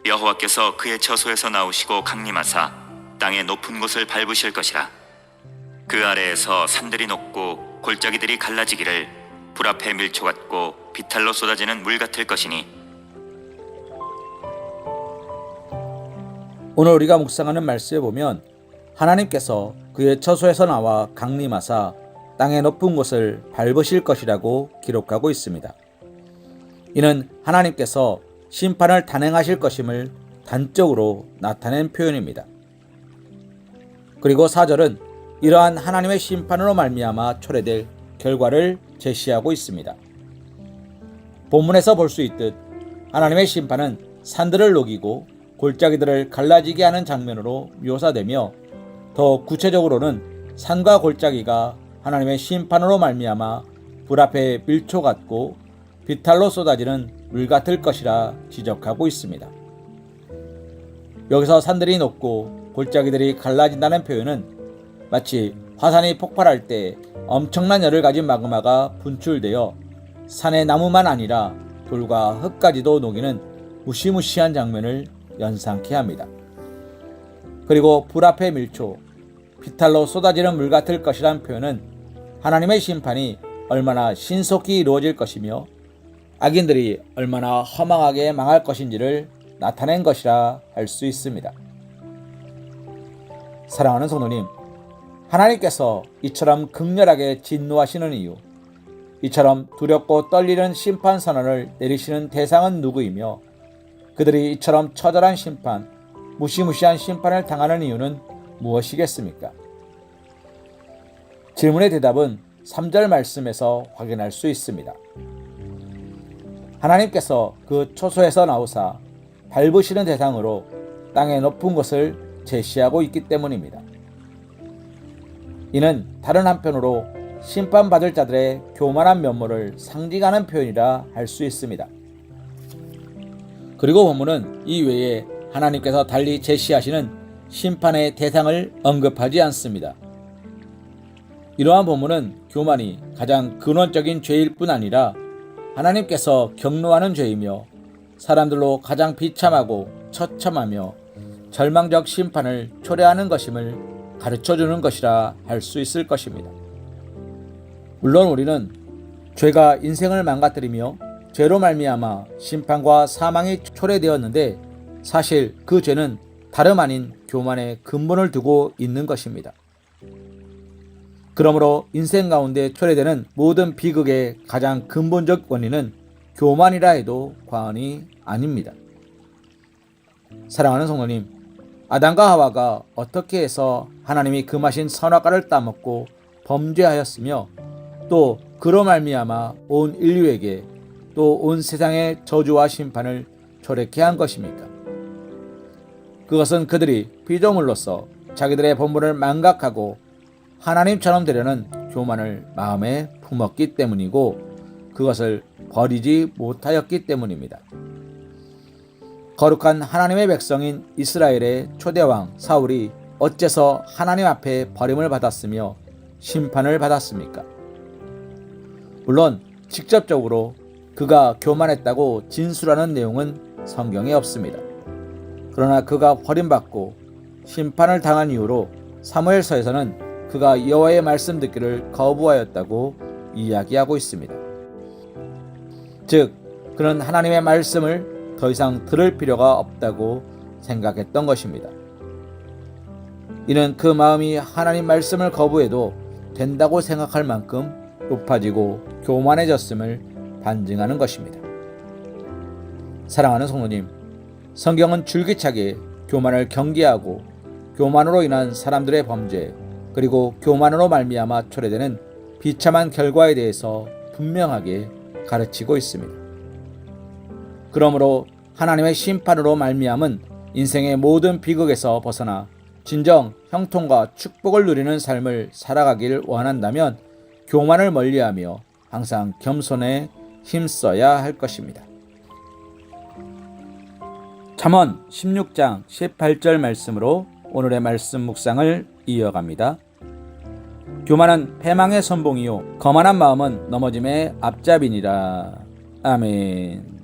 여호와께서 그의 처소에서 나오시고 강림하사 땅의 높은 곳을 밟으실 것이라. 그 아래에서 산들이 녹고 골짜기들이 갈라지기를 불 앞에 밀초 같고 비탈로 쏟아지는 물 같을 것이니. 오늘 우리가 묵상하는 말씀에 보면 하나님께서 그의 처소에서 나와 강림하사 땅의 높은 곳을 밟으실 것이라고 기록하고 있습니다. 이는 하나님께서 심판을 단행하실 것임을 단적으로 나타낸 표현입니다. 그리고 4절은 이러한 하나님의 심판으로 말미암아 초래될 결과를 제시하고 있습니다. 본문에서 볼 수 있듯 하나님의 심판은 산들을 녹이고 골짜기들을 갈라지게 하는 장면으로 묘사되며, 더 구체적으로는 산과 골짜기가 하나님의 심판으로 말미암아 불 앞에 밀초 같고 비탈로 쏟아지는 물 같을 것이라 지적하고 있습니다. 여기서 산들이 녹고 골짜기들이 갈라진다는 표현은 마치 화산이 폭발할 때 엄청난 열을 가진 마그마가 분출되어 산의 나무만 아니라 돌과 흙까지도 녹이는 무시무시한 장면을 연상케 합니다. 그리고 불 앞에 밀초, 비탈로 쏟아지는 물 같을 것이란 표현은 하나님의 심판이 얼마나 신속히 이루어질 것이며 악인들이 얼마나 허망하게 망할 것인지를 나타낸 것이라 할 수 있습니다. 사랑하는 성도님, 하나님께서 이처럼 극렬하게 진노하시는 이유, 이처럼 두렵고 떨리는 심판 선언을 내리시는 대상은 누구이며 그들이 이처럼 처절한 심판, 무시무시한 심판을 당하는 이유는 무엇이겠습니까? 질문의 대답은 3절 말씀에서 확인할 수 있습니다. 하나님께서 그 초소에서 나오사 밟으시는 대상으로 땅의 높은 곳을 제시하고 있기 때문입니다. 이는 다른 한편으로 심판받을 자들의 교만한 면모를 상징하는 표현이라 할 수 있습니다. 그리고 본문은 이 외에 하나님께서 달리 제시하시는 심판의 대상을 언급하지 않습니다. 이러한 본문은 교만이 가장 근원적인 죄일 뿐 아니라 하나님께서 경노하는 죄이며 사람들로 가장 비참하고 처참하며 절망적 심판을 초래하는 것임을 가르쳐주는 것이라 할 수 있을 것입니다. 물론 우리는 죄가 인생을 망가뜨리며 죄로 말미암아 심판과 사망이 초래되었는데 사실 그 죄는 다름 아닌 교만의 근본을 두고 있는 것입니다. 그러므로 인생 가운데 초래되는 모든 비극의 가장 근본적 원인은 교만이라 해도 과언이 아닙니다. 사랑하는 성도님, 아담과 하와가 어떻게 해서 하나님이 금하신 선악과를 따먹고 범죄하였으며 또 그로 말미암아 온 인류에게 또 온 세상의 저주와 심판을 초래케 한 것입니까? 그것은 그들이 피조물로서 자기들의 본분을 망각하고 하나님처럼 되려는 교만을 마음에 품었기 때문이고 그것을 버리지 못하였기 때문입니다. 거룩한 하나님의 백성인 이스라엘의 초대왕 사울이 어째서 하나님 앞에 버림을 받았으며 심판을 받았습니까? 물론 직접적으로 그가 교만했다고 진술하는 내용은 성경에 없습니다. 그러나 그가 버림받고 심판을 당한 이후로 사무엘서에서는 그가 여호와의 말씀 듣기를 거부하였다고 이야기하고 있습니다. 즉, 그는 하나님의 말씀을 더 이상 들을 필요가 없다고 생각했던 것입니다. 이는 그 마음이 하나님 말씀을 거부해도 된다고 생각할 만큼 높아지고 교만해졌음을 반증하는 것입니다. 사랑하는 성도님, 성경은 줄기차게 교만을 경계하고 교만으로 인한 사람들의 범죄 그리고 교만으로 말미암아 초래되는 비참한 결과에 대해서 분명하게 가르치고 있습니다. 그러므로 하나님의 심판으로 말미암은 인생의 모든 비극에서 벗어나 진정 형통과 축복을 누리는 삶을 살아가길 원한다면 교만을 멀리하며 항상 겸손에 힘써야 할 것입니다. 잠언 16장 18절 말씀으로 오늘의 말씀 묵상을 이어갑니다. 교만은 패망의 선봉이요 거만한 마음은 넘어짐의 앞잡이니라. 아멘.